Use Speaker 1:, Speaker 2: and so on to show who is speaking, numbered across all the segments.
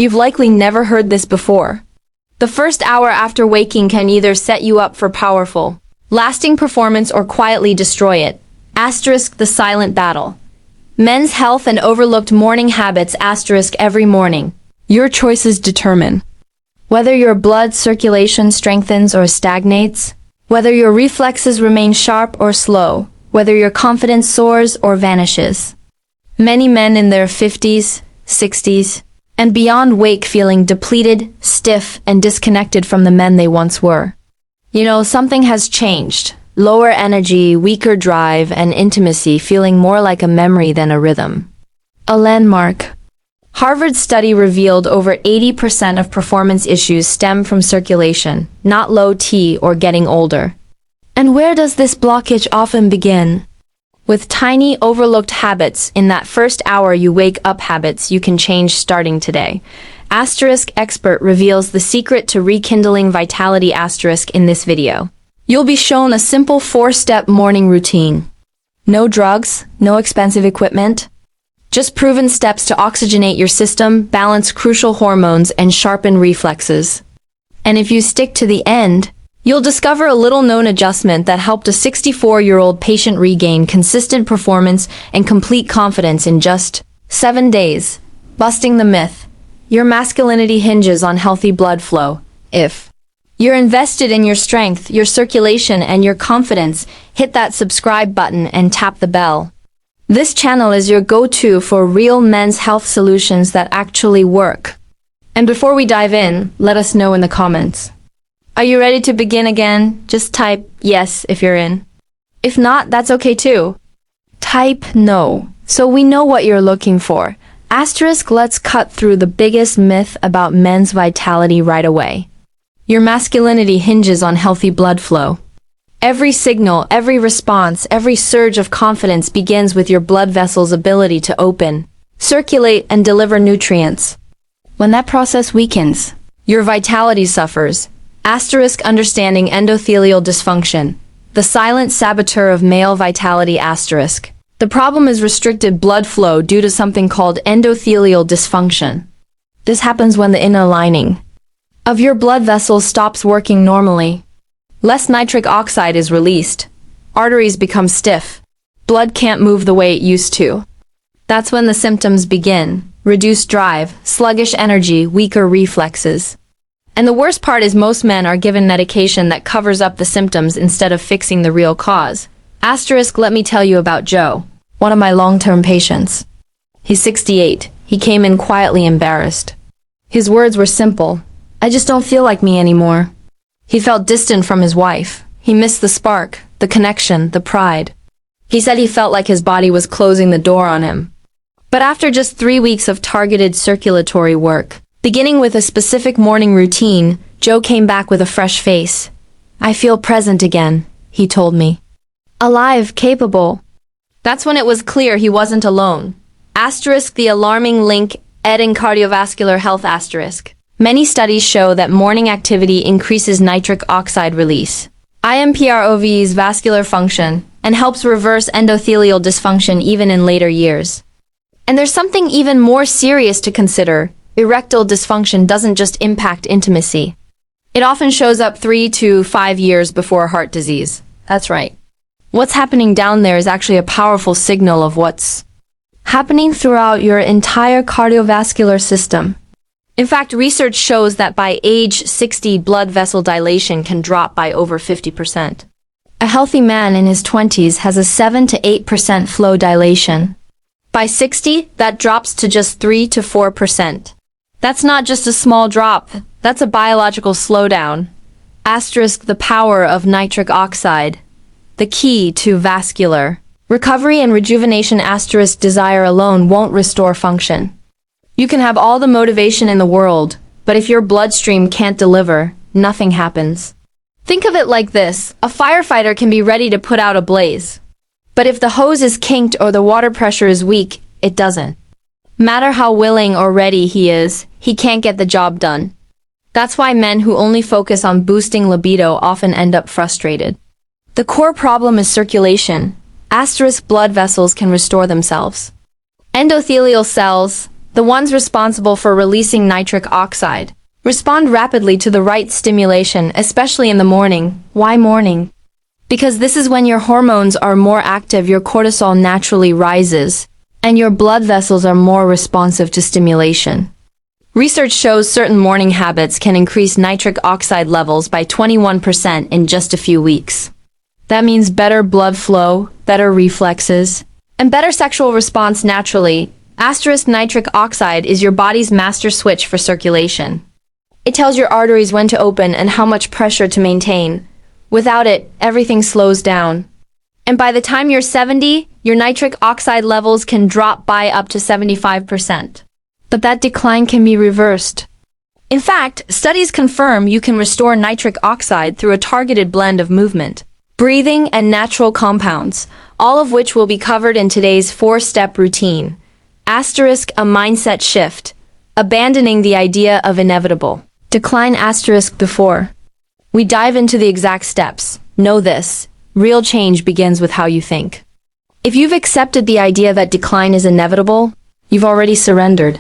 Speaker 1: You've likely never heard this before. The first hour after waking can either set you up for powerful, lasting performance or quietly destroy it. Asterisk the silent battle. Men's health and overlooked morning habits. Asterisk every morning. Your choices determine whether your blood circulation strengthens or stagnates, whether your reflexes remain sharp or slow, whether your confidence soars or vanishes. Many men in their 50s, 60s, and beyond wake feeling depleted, stiff, and disconnected from the men they once were. You know, something has changed. Lower energy, weaker drive, and intimacy feeling more like a memory than a rhythm. A landmark. Harvard's study revealed over 80% of performance issues stem from circulation, not low T or getting older. And where does this blockage often begin? With tiny, overlooked habits. In that first hour you wake up habits you can change starting today. Asterisk expert reveals the secret to rekindling vitality. Asterisk in this video. You'll be shown a simple 4-step morning routine. No drugs, no expensive equipment. Just proven steps to oxygenate your system, balance crucial hormones, and sharpen reflexes. And if you stick to the end, you'll discover a little-known adjustment that helped a 64-year-old patient regain consistent performance and complete confidence in just 7 days. Busting the myth. Your masculinity hinges on healthy blood flow. If you're invested in your strength, your circulation, and your confidence, hit that subscribe button and tap the bell. This channel is your go-to for real men's health solutions that actually work. And before we dive in, let us know in the comments. Are you ready to begin again? Just type yes if you're in. If not, that's okay too. Type no, so we know what you're looking for. Asterisk, let's cut through the biggest myth about men's vitality right away. Your masculinity hinges on healthy blood flow. Every signal, every response, every surge of confidence begins with your blood vessels' ability to open, circulate, and deliver nutrients. When that process weakens, your vitality suffers. Asterisk understanding endothelial dysfunction, the silent saboteur of male vitality. Asterisk. The problem is restricted blood flow due to something called endothelial dysfunction. This happens when the inner lining of your blood vessels stops working normally. Less nitric oxide is released. Arteries become stiff. Blood can't move the way it used to. That's when the symptoms begin. Reduced drive, sluggish energy, weaker reflexes. And the worst part is most men are given medication that covers up the symptoms instead of fixing the real cause. Asterisk, let me tell you about Joe, one of my long-term patients. He's 68. He came in quietly embarrassed. His words were simple. I just don't feel like me anymore. He felt distant from his wife. He missed the spark, the connection, the pride. He said he felt like his body was closing the door on him. But after just 3 weeks of targeted circulatory work, beginning with a specific morning routine, Joe came back with a fresh face. I feel present again, he told me. Alive, capable. That's when it was clear he wasn't alone. Asterisk the alarming link, ed in cardiovascular health. Asterisk. Many studies show that morning activity increases nitric oxide release, improves vascular function, and helps reverse endothelial dysfunction even in later years. And there's something even more serious to consider. Erectile dysfunction doesn't just impact intimacy. It often shows up 3 to 5 years before heart disease. That's right. What's happening down there is actually a powerful signal of what's happening throughout your entire cardiovascular system. In fact, research shows that by age 60, blood vessel dilation can drop by over 50%. A healthy man in his 20s has a 7 to 8% flow dilation. By 60, that drops to just 3 to 4%. That's not just a small drop, that's a biological slowdown. Asterisk the power of nitric oxide, the key to vascular recovery and rejuvenation. Asterisk desire alone won't restore function. You can have all the motivation in the world, but if your bloodstream can't deliver, nothing happens. Think of it like this: a firefighter can be ready to put out a blaze. But if the hose is kinked or the water pressure is weak, it doesn't matter how willing or ready he is, he can't get the job done. That's why men who only focus on boosting libido often end up frustrated. The core problem is circulation. Asterisk blood vessels can restore themselves. Endothelial cells, the ones responsible for releasing nitric oxide, respond rapidly to the right stimulation, especially in the morning. Why morning? Because this is when your hormones are more active, your cortisol naturally rises, and your blood vessels are more responsive to stimulation. Research shows certain morning habits can increase nitric oxide levels by 21% in just a few weeks. That means better blood flow, better reflexes, and better sexual response naturally. Nitric oxide is your body's master switch for circulation. It tells your arteries when to open and how much pressure to maintain. Without it, everything slows down. And by the time you're 70, your nitric oxide levels can drop by up to 75%. But that decline can be reversed. In fact, studies confirm you can restore nitric oxide through a targeted blend of movement, breathing, and natural compounds, all of which will be covered in today's 4-step routine. A mindset shift, abandoning the idea of inevitable decline before we dive into the exact steps. Know this, real change begins with how you think. If you've accepted the idea that decline is inevitable, you've already surrendered.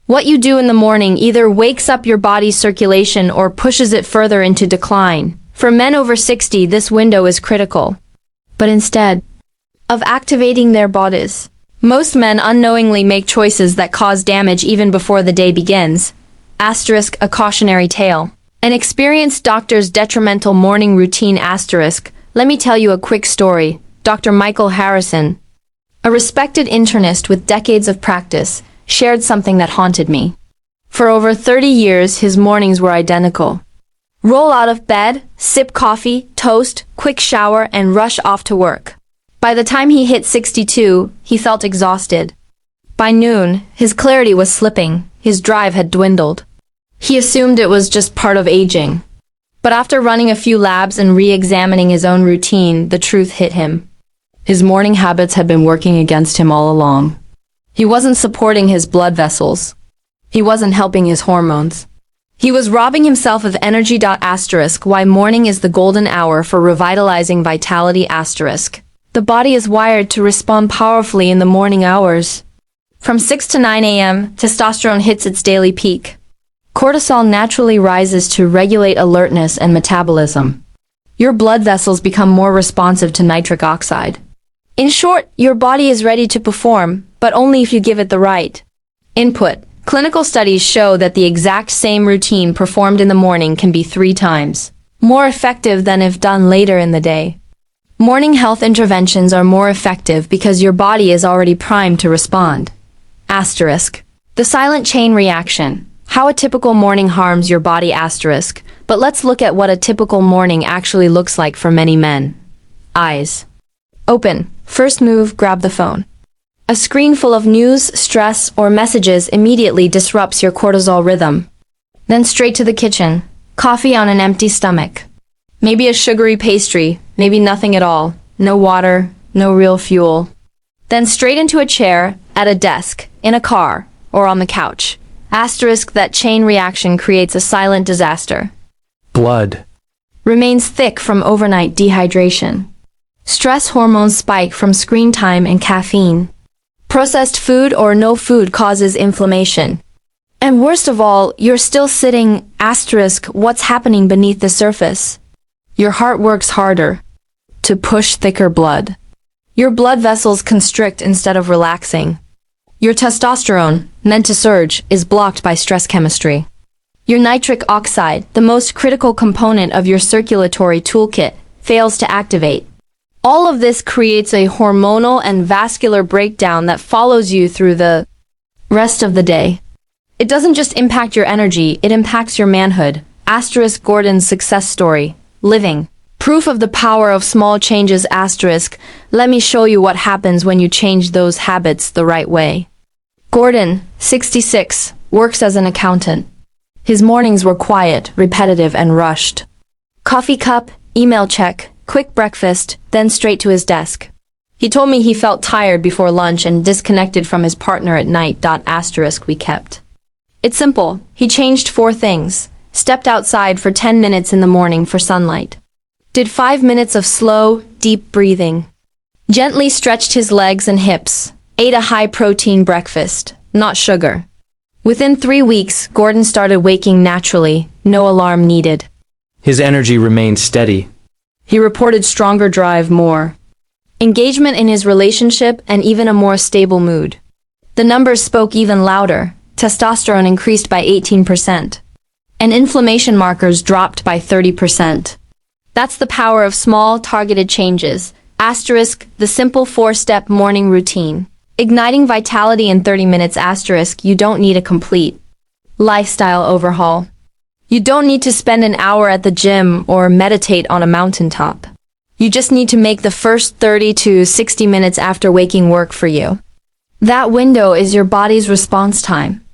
Speaker 1: What you do in the morning either wakes up your body's circulation or pushes it further into decline. For men over 60, this window is critical. But instead of activating their bodies, most men unknowingly make choices that cause damage even before the day begins. A cautionary tale. An experienced doctor's detrimental morning routine. Let me tell you a quick story. Dr. Michael Harrison, a respected internist with decades of practice, shared something that haunted me. For over 30 years, his mornings were identical. Roll out of bed, sip coffee, toast, quick shower, and rush off to work. By the time he hit 62, he felt exhausted. By noon, his clarity was slipping, his drive had dwindled. He assumed it was just part of aging. But after running a few labs and re-examining his own routine, the truth hit him. His morning habits had been working against him all along. He wasn't supporting his blood vessels. He wasn't helping his hormones. He was robbing himself of energy. Why morning is the golden hour for revitalizing vitality. The body is wired to respond powerfully in the morning hours. From 6 to 9 a.m., testosterone hits its daily peak. Cortisol naturally rises to regulate alertness and metabolism. Your blood vessels become more responsive to nitric oxide. In short, your body is ready to perform, but only if you give it the right input. Clinical studies show that the exact same routine performed in the morning can be 3 times more effective than if done later in the day. Morning health interventions are more effective because your body is already primed to respond. The silent chain reaction. How a typical morning harms your body. But let's look at what a typical morning actually looks like for many men. Eyes open. First move, grab the phone. A screen full of news, stress, or messages immediately disrupts your cortisol rhythm. Then straight to the kitchen. Coffee on an empty stomach. Maybe a sugary pastry, maybe nothing at all. No water, no real fuel. Then straight into a chair, at a desk, in a car, or on the couch. That chain reaction creates a silent disaster.
Speaker 2: Blood
Speaker 1: Remains thick from overnight dehydration. Stress hormones spike from screen time and caffeine. Processed food or no food causes inflammation. And worst of all, you're still sitting. What's happening beneath the surface? Your heart works harder to push thicker blood. Your blood vessels constrict instead of relaxing. Your testosterone, meant to surge, is blocked by stress chemistry. Your nitric oxide, the most critical component of your circulatory toolkit, fails to activate. All of this creates a hormonal and vascular breakdown that follows you through the rest of the day. It doesn't just impact your energy, it impacts your manhood. Gordon's success story. Living proof of the power of small changes. Let me show you what happens when you change those habits the right way. Gordon, 66, works as an accountant. His mornings were quiet, repetitive, and rushed. Coffee cup, email check, quick breakfast, then straight to his desk. He told me he felt tired before lunch and disconnected from his partner at night. We kept it simple. He changed 4 things. Stepped outside for 10 minutes in the morning for sunlight. Did 5 minutes of slow, deep breathing. Gently stretched his legs and hips. Ate a high-protein breakfast. not sugar. Within 3 weeks, Gordon started waking naturally, no alarm needed.
Speaker 2: His energy remained steady.
Speaker 1: He reported stronger drive, more engagement in his relationship, and even a more stable mood. The numbers spoke even louder. Testosterone increased by 18%. And inflammation markers dropped by 30%. That's the power of small, targeted changes. Asterisk, the simple 4-step morning routine. Igniting vitality in 30 minutes. Asterisk, you don't need a complete lifestyle overhaul. You don't need to spend an hour at the gym or meditate on a mountaintop. You just need to make the first 30 to 60 minutes after waking work for you. That window is your body's response time.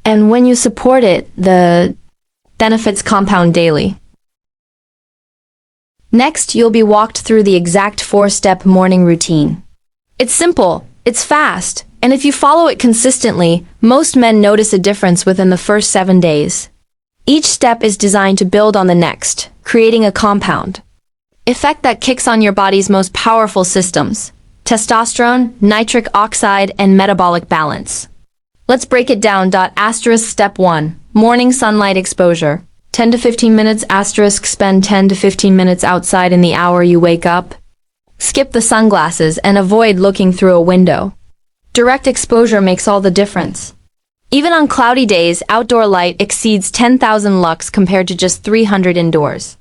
Speaker 1: And when you support it, the benefits compound daily. Next, you'll be walked through the exact 4-step morning routine. It's simple, it's fast, and if you follow it consistently, most men notice a difference within the first 7 days. Each step is designed to build on the next, creating a compound effect that kicks on your body's most powerful systems: testosterone, nitric oxide, and metabolic balance. Let's break it down. Asterisk step 1. Morning sunlight exposure. 10 to 15 minutes. Asterisk spend 10 to 15 minutes outside in the hour you wake up. Skip the sunglasses and avoid looking through a window. Direct exposure makes all the difference. Even on cloudy days, outdoor light exceeds 10,000 lux compared to just 300 indoors.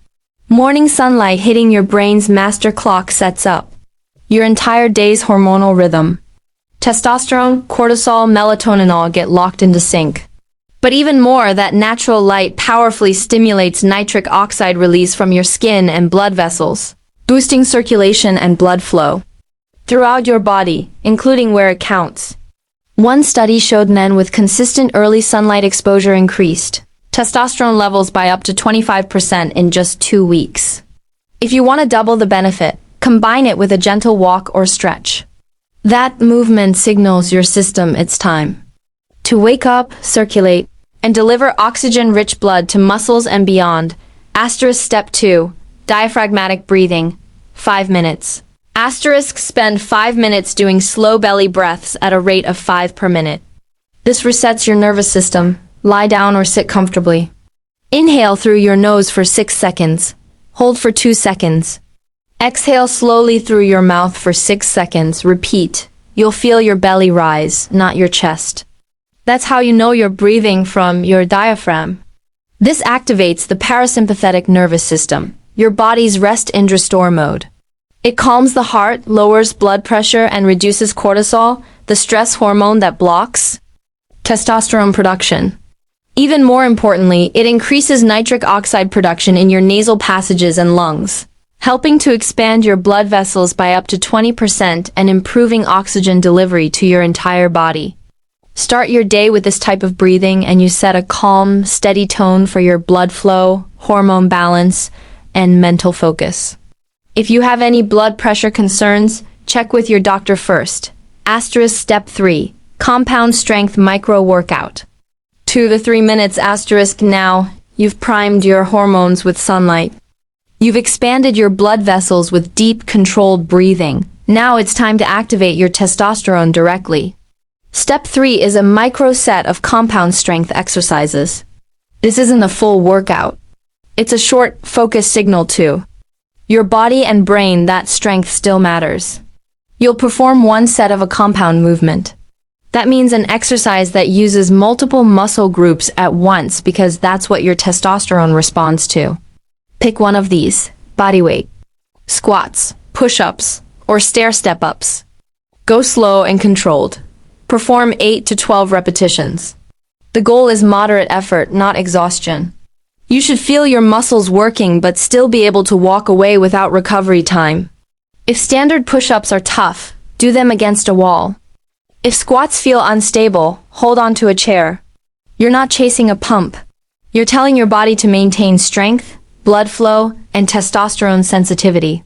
Speaker 1: Morning sunlight hitting your brain's master clock sets up your entire day's hormonal rhythm. Testosterone, cortisol, melatonin all get locked into sync. But even more, that natural light powerfully stimulates nitric oxide release from your skin and blood vessels, boosting circulation and blood flow throughout your body, including where it counts. One study showed men with consistent early sunlight exposure increased testosterone levels by up to 25% in just 2 weeks. If you want to double the benefit, combine it with a gentle walk or stretch. That movement signals your system it's time to wake up, circulate, and deliver oxygen-rich blood to muscles and beyond. Asterisk step 2. Diaphragmatic breathing. 5 minutes. Asterisk spend 5 minutes doing slow belly breaths at a rate of 5 per minute. This resets your nervous system. Lie down or sit comfortably. Inhale through your nose for 6 seconds. Hold for 2 seconds. Exhale slowly through your mouth for 6 seconds. Repeat. You'll feel your belly rise, not your chest. That's how you know you're breathing from your diaphragm. This activates the parasympathetic nervous system, your body's rest and restore mode. It calms the heart, lowers blood pressure, and reduces cortisol, the stress hormone that blocks testosterone production. Even more importantly, it increases nitric oxide production in your nasal passages and lungs, helping to expand your blood vessels by up to 20% and improving oxygen delivery to your entire body. Start your day with this type of breathing and you set a calm, steady tone for your blood flow, hormone balance, and mental focus. If you have any blood pressure concerns, check with your doctor first. Asterisk step 3. Compound strength micro workout. 2 to 3 minutes. Asterisk now. You've primed your hormones with sunlight. You've expanded your blood vessels with deep, controlled breathing. Now it's time to activate your testosterone directly. Step 3 is a micro set of compound strength exercises. This isn't a full workout. It's a short, focused signal to your body and brain that strength still matters. You'll perform one set of a compound movement. That means an exercise that uses multiple muscle groups at once because that's what your testosterone responds to. Pick one of these: body weight, squats, push-ups, or stair step-ups. Go slow and controlled. Perform 8 to 12 repetitions. The goal is moderate effort, not exhaustion. You should feel your muscles working but still be able to walk away without recovery time. If standard push-ups are tough, do them against a wall. If squats feel unstable, hold on to a chair. You're not chasing a pump. You're telling your body to maintain strength, blood flow, and testosterone sensitivity.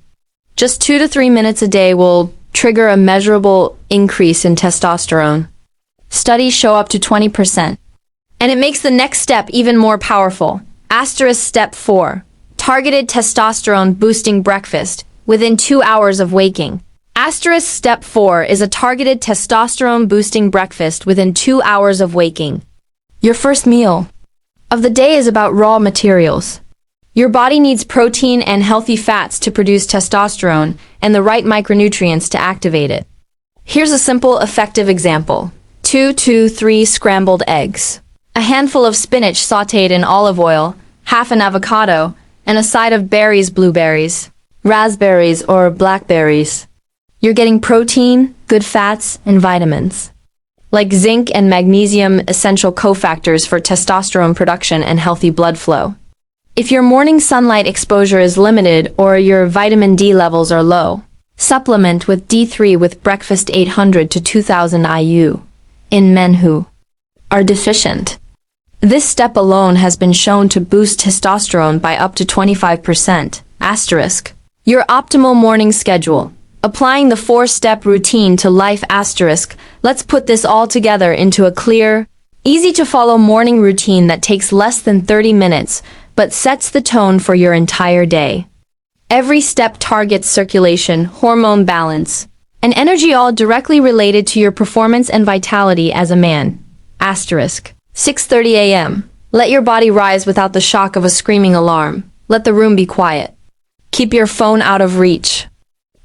Speaker 1: Just 2 to 3 minutes a day will trigger a measurable increase in testosterone. Studies show up to 20%. And it makes the next step even more powerful. Asterisk step 4. Targeted testosterone boosting breakfast within 2 hours of waking. Asterisk step 4 is a targeted testosterone-boosting breakfast within 2 hours of waking. Your first meal of the day is about raw materials. Your body needs protein and healthy fats to produce testosterone and the right micronutrients to activate it. Here's a simple, effective example. 2 to 3 scrambled eggs, a handful of spinach sautéed in olive oil, half an avocado, and a side of berries, blueberries, raspberries, or blackberries. You're getting protein, good fats, and vitamins, like zinc and magnesium, essential cofactors for testosterone production and healthy blood flow. If your morning sunlight exposure is limited or your vitamin D levels are low, supplement with D3 with breakfast 800 to 2000 IU in men who are deficient. This step alone has been shown to boost testosterone by up to 25%. Asterisk. Your optimal morning schedule. Applying the 4-step routine to life. Asterisk. Let's put this all together into a clear, easy-to-follow morning routine that takes less than 30 minutes, but sets the tone for your entire day. Every step targets circulation, hormone balance, and energy, all directly related to your performance and vitality as a man. Asterisk. 6:30 a.m. Let your body rise without the shock of a screaming alarm. Let the room be quiet. Keep your phone out of reach.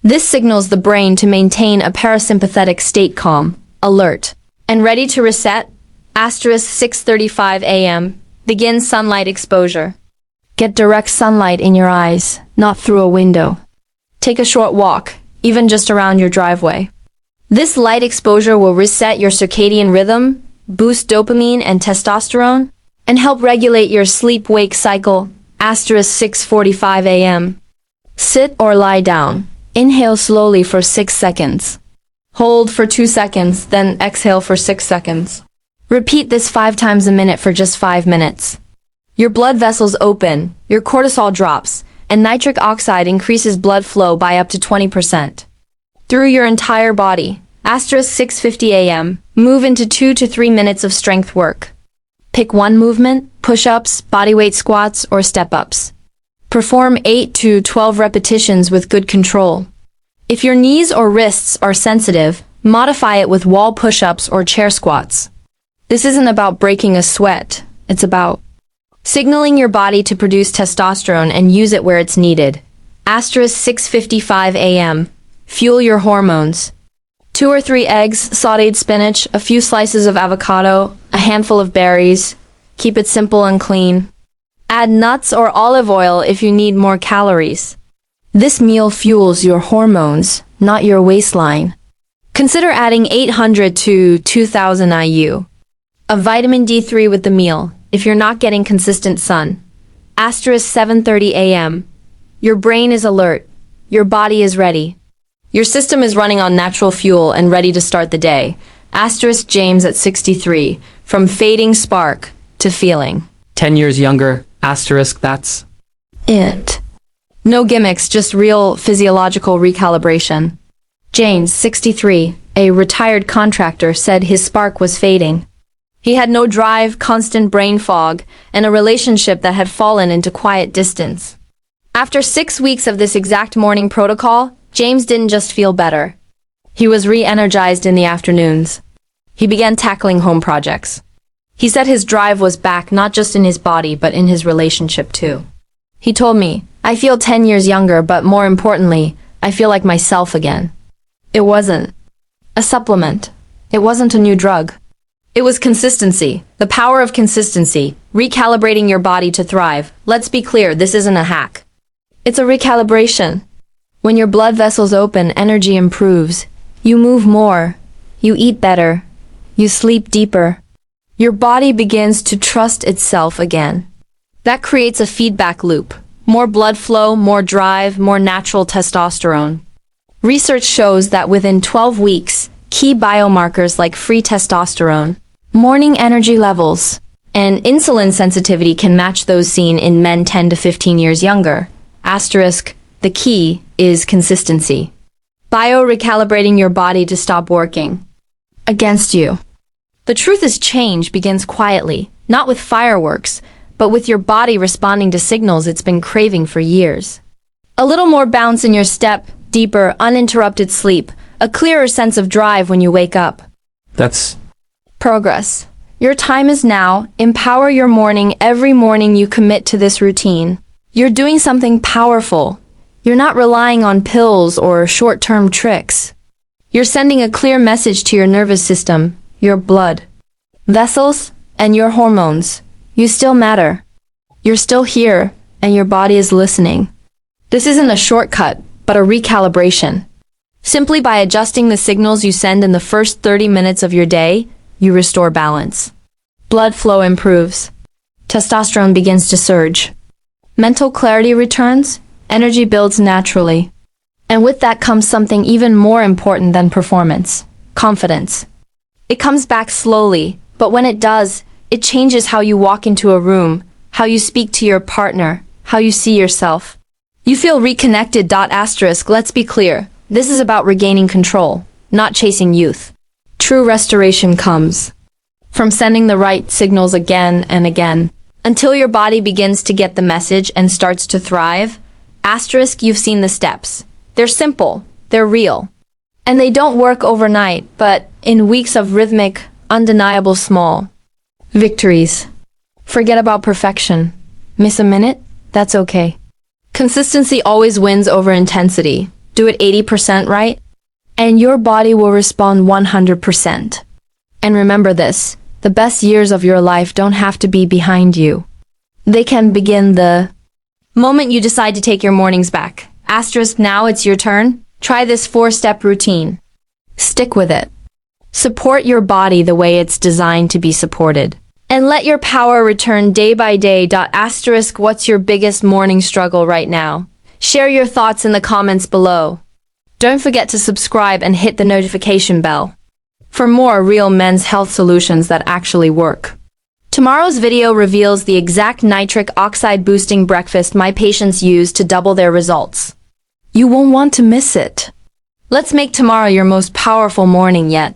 Speaker 1: This signals the brain to maintain a parasympathetic state, calm, alert, and ready to reset. Asterisk. 6:35 a.m. Begin sunlight exposure. Get direct sunlight in your eyes, not through a window. Take a short walk, even just around your driveway. This light exposure will reset your circadian rhythm, boost dopamine and testosterone, and help regulate your sleep-wake cycle. Asterisk. 6:45 a.m. Sit or lie down. Inhale slowly for 6 seconds. Hold for 2 seconds, then exhale for 6 seconds. Repeat this 5 times a minute for just 5 minutes. Your blood vessels open, your cortisol drops, and nitric oxide increases blood flow by up to 20%. Through your entire body. Asterisk. 6:50 a.m. Move into 2 to 3 minutes of strength work. Pick one movement, push-ups, bodyweight squats, or step-ups. Perform 8 to 12 repetitions with good control. If your knees or wrists are sensitive, modify it with wall push-ups or chair squats. This isn't about breaking a sweat, it's about signaling your body to produce testosterone and use it where it's needed. Asterisk. 6:55 a.m. Fuel your hormones. 2 or 3 eggs, sautéed spinach, a few slices of avocado, a handful of berries. Keep it simple and clean. Add nuts or olive oil if you need more calories. This meal fuels your hormones, not your waistline. Consider adding 800 to 2000 IU of vitamin D3 with the meal if you're not getting consistent sun. Asterisk. 7:30 a.m. Your brain is alert. Your body is ready. Your system is running on natural fuel and ready to start the day. Asterisk. James at 63. From fading spark to feeling
Speaker 2: 10 years younger. Asterisk. That's
Speaker 1: it. No gimmicks, just real physiological recalibration. James, 63, a retired contractor, said his spark was fading. He had no drive, constant brain fog, and a relationship that had fallen into quiet distance. After 6 weeks of this exact morning protocol, James didn't just feel better. He was re-energized in the afternoons. He began tackling home projects. He said his drive was back not just in his body but in his relationship too. He told me, "I feel 10 years younger, but more importantly, I feel like myself again." It wasn't a supplement. It wasn't a new drug. It was consistency, the power of consistency, recalibrating your body to thrive. Let's be clear, this isn't a hack. It's a recalibration. When your blood vessels open, energy improves. You move more. You eat better. You sleep deeper. Your body begins to trust itself again. That creates a feedback loop. More blood flow, more drive, more natural testosterone. Research shows that within 12 weeks, key biomarkers like free testosterone, morning energy levels, and insulin sensitivity can match those seen in men 10 to 15 years younger. Asterisk, the key is consistency. Bio-recalibrating your body to stop working against you. The truth is change begins quietly, not with fireworks, but with your body responding to signals it's been craving for years. A little more bounce in your step, deeper, uninterrupted sleep, a clearer sense of drive when you wake up.
Speaker 2: That's
Speaker 1: Progress. Your time is now. Empower your morning. Every morning you commit to this routine. You're doing something powerful. You're not relying on pills or short-term tricks. You're sending a clear message to your nervous system, your blood vessels, and your hormones. You still matter. You're still here, and your body is listening. This isn't a shortcut, but a recalibration. Simply by adjusting the signals you send in the first 30 minutes of your day, you restore balance. Blood flow improves. Testosterone begins to surge. Mental clarity returns. Energy builds naturally. And with that comes something even more important than performance: confidence. It comes back slowly, but when it does, it changes how you walk into a room, how you speak to your partner, how you see yourself. You feel reconnected. Let's be clear. This is about regaining control, not chasing youth. True restoration comes from sending the right signals again and again, until your body begins to get the message and starts to thrive. You've seen the steps. They're simple, they're real. And they don't work overnight, but in weeks of rhythmic, undeniable small victories. Forget about perfection. Miss a minute? That's okay. Consistency always wins over intensity. Do it 80% right, and your body will respond 100%. And remember this, the best years of your life don't have to be behind you. They can begin the moment you decide to take your mornings back. Now it's your turn. Try this 4-step routine. Stick with it. Support your body the way it's designed to be supported. And let your power return day by day. What's your biggest morning struggle right now? Share your thoughts in the comments below. Don't forget to subscribe and hit the notification bell for more real men's health solutions that actually work. Tomorrow's video reveals the exact nitric oxide boosting breakfast my patients use to double their results. You won't want to miss it. Let's make tomorrow your most powerful morning yet.